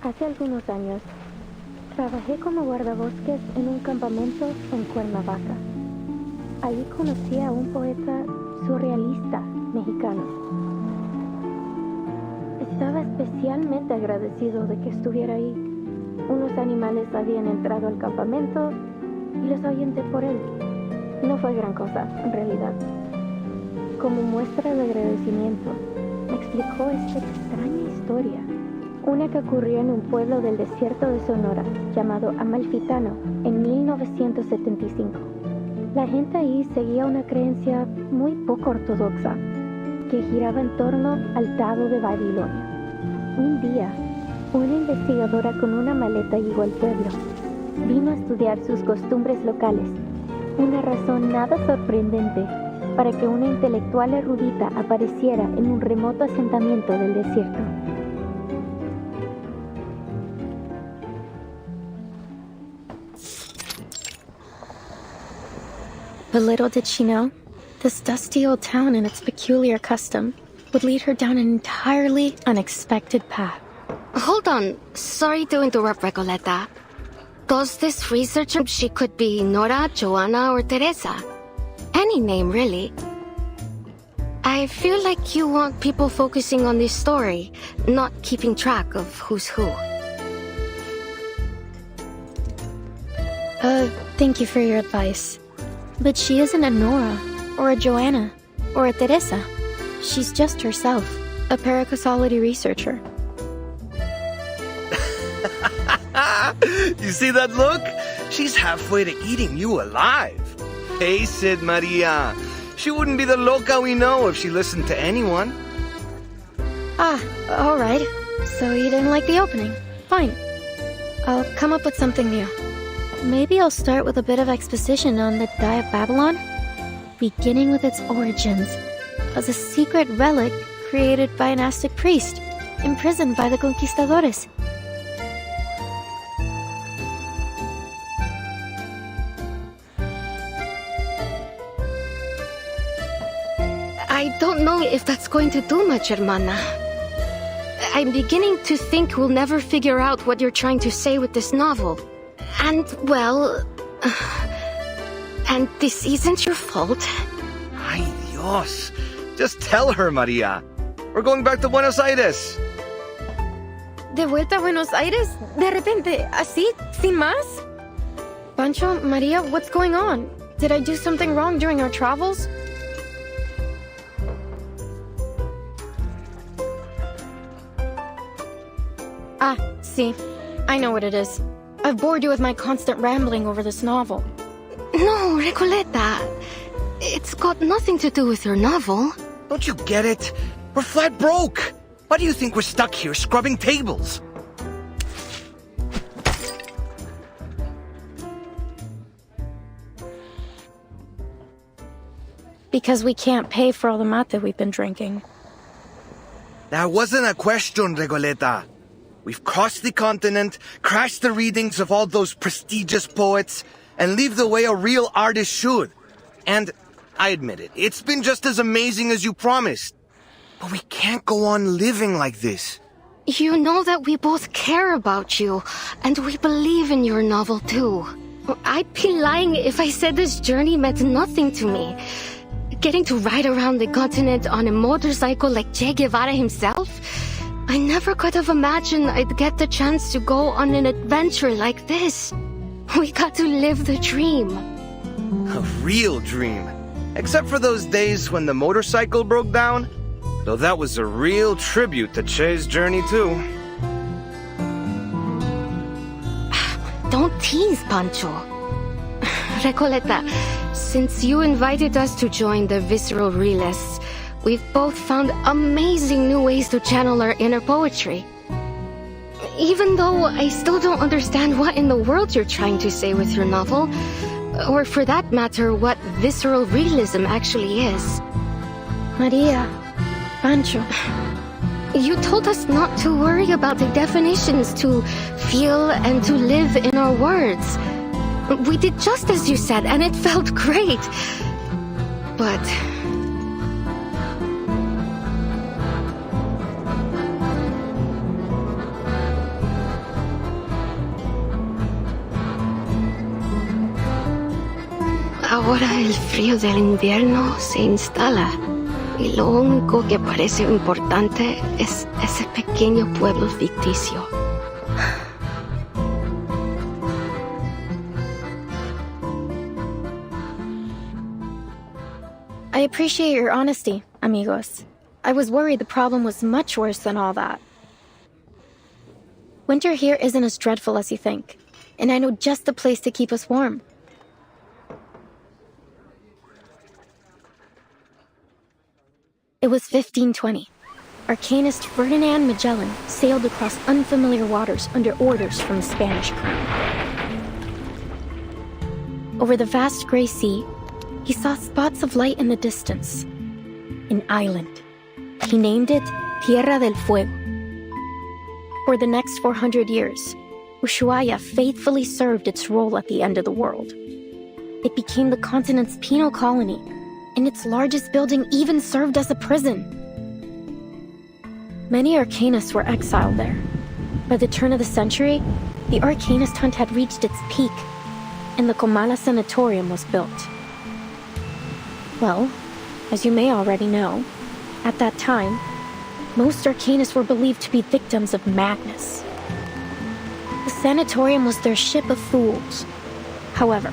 Hace algunos años, trabajé como guardabosques en un campamento en Cuernavaca. Allí conocí a un poeta surrealista mexicano. Estaba especialmente agradecido de que estuviera ahí. Unos animales habían entrado al campamento y los ahuyenté por él. No fue gran cosa, en realidad. Como muestra de agradecimiento, me explicó esta extraña historia, una que ocurrió en un pueblo del desierto de Sonora llamado Amalfitano en 1975. La gente ahí seguía una creencia muy poco ortodoxa que giraba en torno al Dado de Babilonia. Un día, una investigadora con una maleta llegó al pueblo. Vino a estudiar sus costumbres locales, una razón nada sorprendente para que una intelectual erudita apareciera en un remoto asentamiento del desierto. But little did she know, this dusty old town and its peculiar custom would lead her down an entirely unexpected path. Hold on. Sorry to interrupt, Recoleta. Does this researcher, she could be Nora, Joanna, or Teresa? Any name, really. I feel like you want people focusing on this story, not keeping track of who's who. Thank you for your advice. But she isn't a Nora, or a Joanna, or a Teresa. She's just herself, a paracausality researcher. You see that look? She's halfway to eating you alive. Face it, Maria. She wouldn't be the loca we know if she listened to anyone. Ah, alright. So you didn't like the opening. Fine. I'll come up with something new. Maybe I'll start with a bit of exposition on the Die of Babylon, beginning with its origins as a secret relic created by an Aztec priest, imprisoned by the conquistadores. I don't know if that's going to do much, hermana. I'm beginning to think we'll never figure out what you're trying to say with this novel. And, well... and this isn't your fault. Ay, Dios. Just tell her, Maria. We're going back to Buenos Aires. ¿De vuelta a Buenos Aires? ¿De repente? ¿Así? ¿Sin más? Pancho, Maria, what's going on? Did I do something wrong during our travels? Ah, see. I know what it is. I've bored you with my constant rambling over this novel. No, Recoleta. It's got nothing to do with your novel. Don't you get it? We're flat broke. Why do you think we're stuck here scrubbing tables? Because we can't pay for all the mate we've been drinking. That wasn't a question, Recoleta. We've crossed the continent, crashed the readings of all those prestigious poets, and leave the way a real artist should. And, I admit it, it's been just as amazing as you promised. But we can't go on living like this. You know that we both care about you, and we believe in your novel too. I'd be lying if I said this journey meant nothing to me. Getting to ride around the continent on a motorcycle like Che Guevara himself? I never could have imagined I'd get the chance to go on an adventure like this. We got to live the dream. A real dream. Except for those days when the motorcycle broke down. Though that was a real tribute to Che's journey too. Don't tease, Pancho. Recoleta, since you invited us to join the Visceral Realists, we've both found amazing new ways to channel our inner poetry. Even though I still don't understand what in the world you're trying to say with your novel, or for that matter, what visceral realism actually is. Maria, Pancho. You told us not to worry about the definitions, to feel and to live in our words. We did just as you said, and it felt great. But... Ahora el frío del invierno se instala y lo único que parece importante es ese pequeño pueblo ficticio. I appreciate your honesty, amigos. I was worried the problem was much worse than all that. Winter here isn't as dreadful as you think, and I know just the place to keep us warm. It was 1520. Arcanist Ferdinand Magellan sailed across unfamiliar waters under orders from the Spanish crown. Over the vast gray sea, he saw spots of light in the distance. An island. He named it Tierra del Fuego. For the next 400 years, Ushuaia faithfully served its role at the end of the world. It became the continent's penal colony, and its largest building even served as a prison. Many arcanists were exiled there. By the turn of the century, the arcanist hunt had reached its peak, and the Comala Sanatorium was built. Well, as you may already know, at that time, most arcanists were believed to be victims of madness. The sanatorium was their ship of fools. However,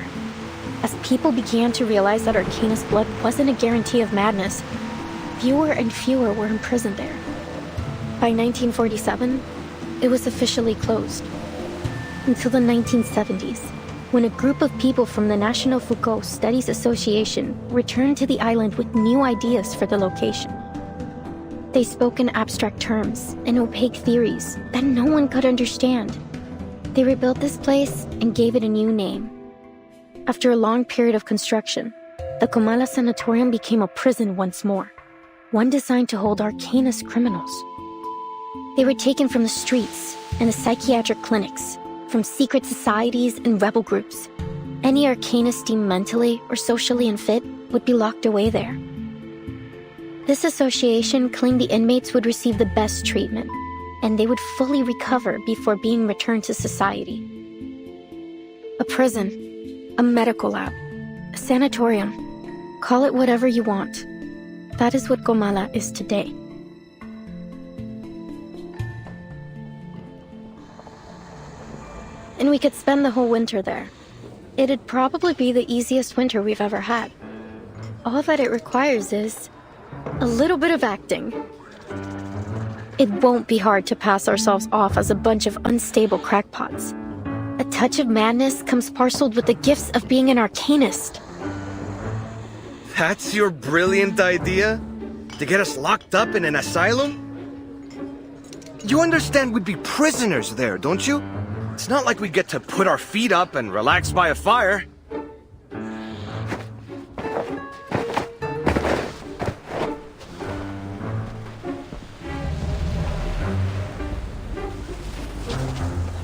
as people began to realize that arcanist blood wasn't a guarantee of madness, fewer and fewer were imprisoned there. By 1947, it was officially closed. Until the 1970s, when a group of people from the National Foucault Studies Association returned to the island with new ideas for the location. They spoke in abstract terms and opaque theories that no one could understand. They rebuilt this place and gave it a new name. After a long period of construction, the Comala Sanatorium became a prison once more, one designed to hold arcanist criminals. They were taken from the streets and the psychiatric clinics, from secret societies and rebel groups. Any arcanist deemed mentally or socially unfit would be locked away there. This association claimed the inmates would receive the best treatment, and they would fully recover before being returned to society. A prison, a medical lab, a sanatorium, call it whatever you want. That is what Comala is today. And we could spend the whole winter there. It'd probably be the easiest winter we've ever had. All that it requires is a little bit of acting. It won't be hard to pass ourselves off as a bunch of unstable crackpots. A touch of madness comes parceled with the gifts of being an arcanist. That's your brilliant idea? To get us locked up in an asylum? You understand we'd be prisoners there, don't you? It's not like we get to put our feet up and relax by a fire.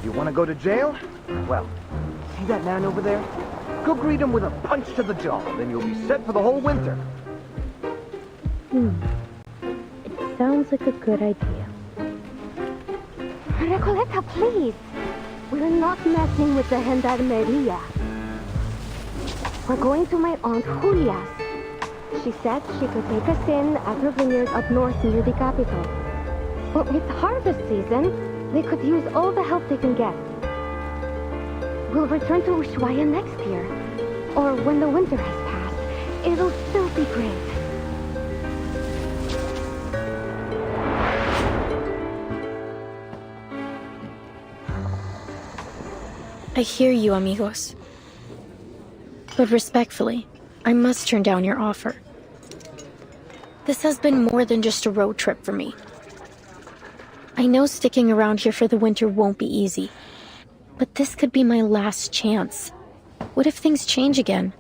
You want to go to jail? Well, see that man over there? Go greet him with a punch to the jaw, then you'll be set for the whole winter. It sounds like a good idea. Recoleta, please. We're not messing with the Gendarmeria. We're going to my Aunt Julia's. She said she could take us in at her vineyard up north near the capital. But with harvest season, they could use all the help they can get. We'll return to Ushuaia next year. Or when the winter has passed. It'll still be great. I hear you, amigos. But respectfully, I must turn down your offer. This has been more than just a road trip for me. I know sticking around here for the winter won't be easy, but this could be my last chance. What if things change again?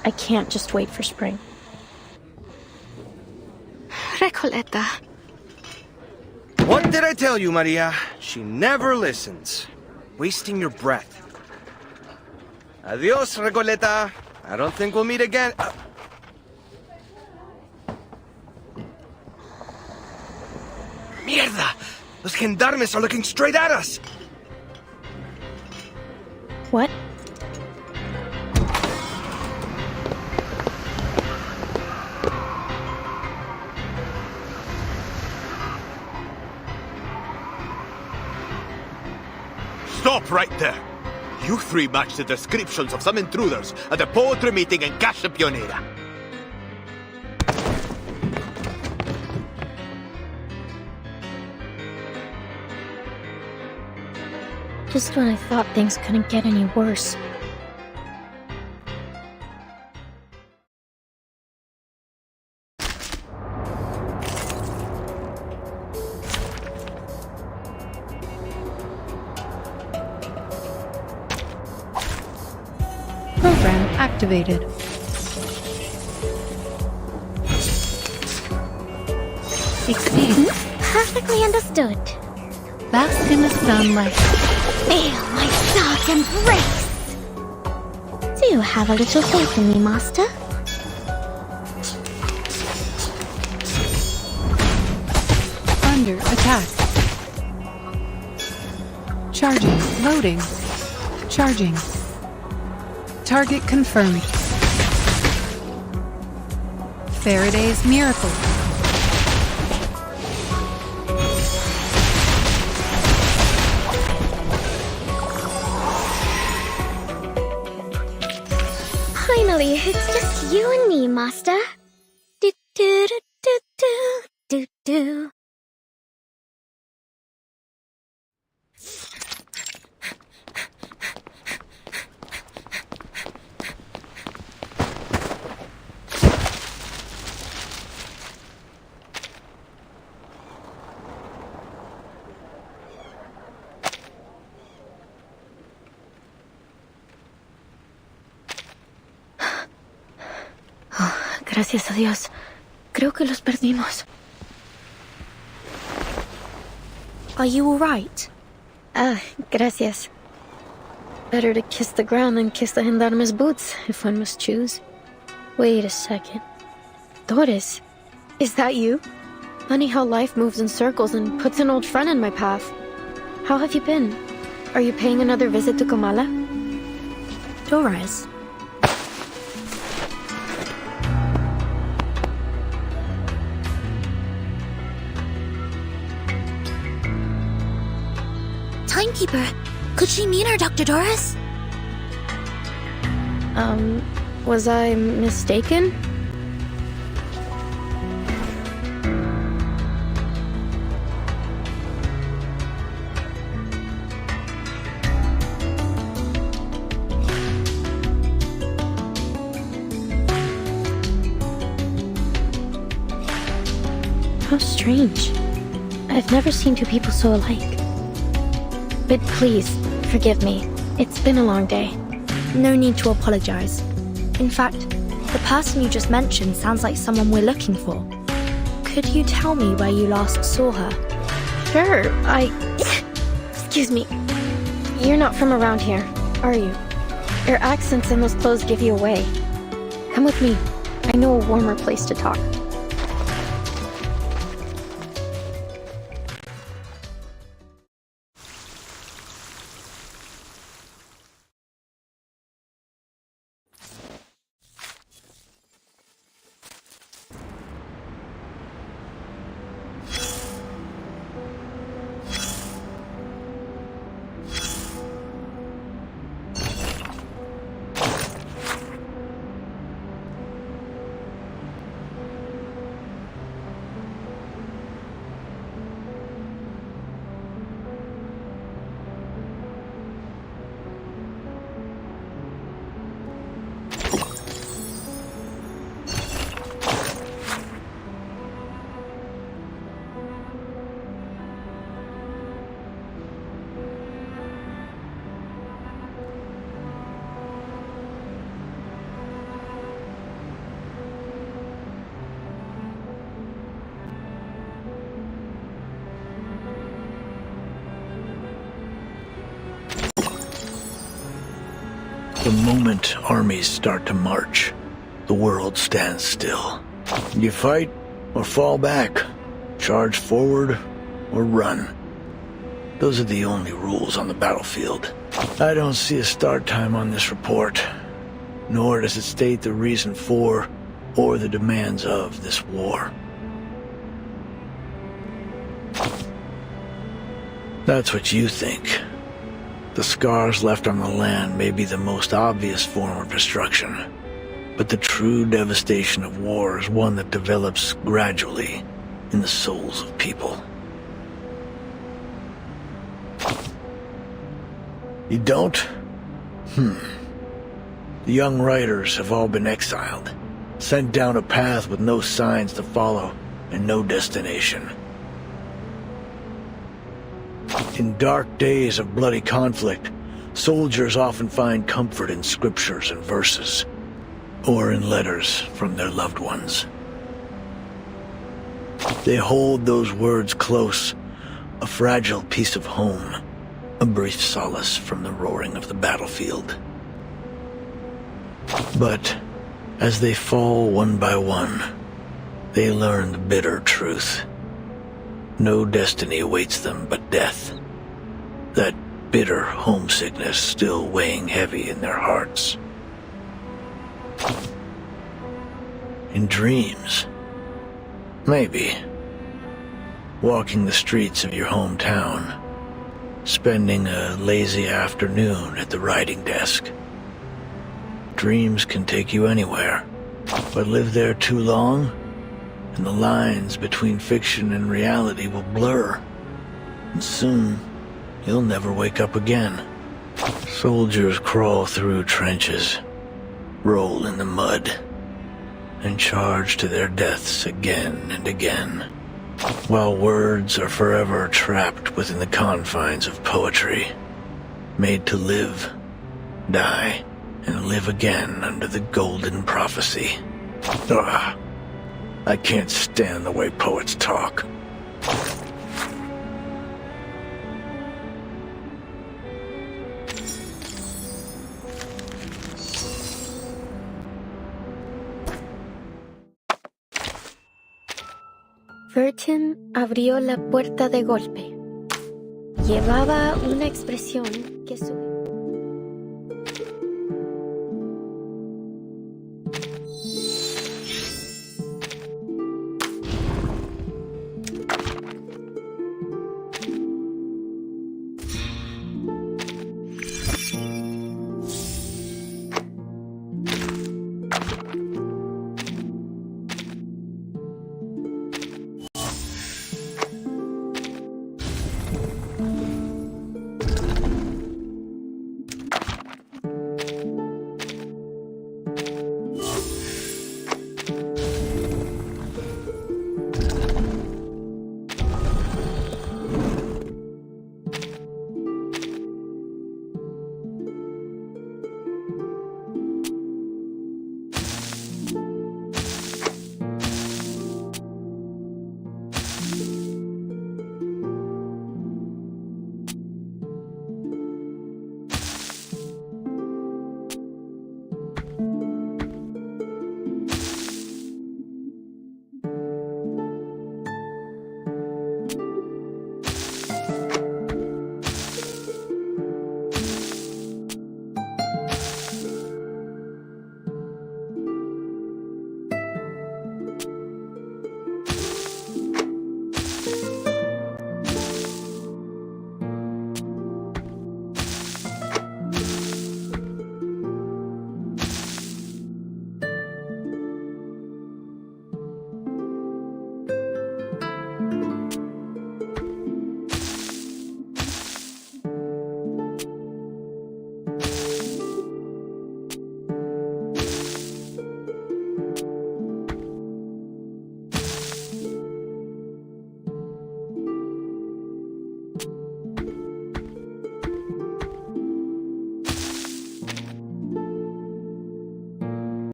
I can't just wait for spring. Recoleta. What did I tell you, Maria? She never listens. Wasting your breath. Adios, Recoleta. I don't think we'll meet again. Mierda! Those gendarmes are looking straight at us! What? Stop right there. You three match the descriptions of some intruders at the poetry meeting in Casa Pionera. Just when I thought things couldn't get any worse. Program activated. Exceed. Perfectly understood. Bask in the sunlight. Feel my dark embrace! Do have a little faith in me, Master? Under attack. Charging. Loading. Charging. Target confirmed. Faraday's Miracle. Finally, it's just you and me, Master. Do do do do do do do. Gracias a Dios. Creo que los perdimos. Are you all right? Gracias. Better to kiss the ground than kiss the gendarme's boots, if one must choose. Wait a second. Doris, is that you? Funny how life moves in circles and puts an old friend in my path. How have you been? Are you paying another visit to Comala? Doris. Timekeeper, could she mean our Dr. Doris? Was I mistaken? How strange. I've never seen two people so alike. But please, forgive me. It's been a long day. No need to apologize. In fact, the person you just mentioned sounds like someone we're looking for. Could you tell me where you last saw her? Sure, Excuse me. You're not from around here, are you? Your accents and those clothes give you away. Come with me. I know a warmer place to talk. The moment armies start to march, the world stands still. You fight or fall back, charge forward or run. Those are the only rules on the battlefield. I don't see a start time on this report, nor does it state the reason for or the demands of this war. That's what you think. The scars left on the land may be the most obvious form of destruction, but the true devastation of war is one that develops gradually in the souls of people. You don't? The young riders have all been exiled, sent down a path with no signs to follow and no destination. In dark days of bloody conflict, soldiers often find comfort in scriptures and verses, or in letters from their loved ones. They hold those words close, a fragile piece of home, a brief solace from the roaring of the battlefield. But as they fall one by one, they learn the bitter truth. No destiny awaits them but death. That bitter homesickness still weighing heavy in their hearts. In dreams, maybe. Walking the streets of your hometown, spending a lazy afternoon at the writing desk. Dreams can take you anywhere, but live there too long, and the lines between fiction and reality will blur, and soon you'll never wake up again. Soldiers crawl through trenches, roll in the mud, and charge to their deaths again and again, while words are forever trapped within the confines of poetry, made to live, die, and live again under the golden prophecy. I can't stand the way poets talk. Vertin abrió la puerta de golpe. Llevaba una expresión que su...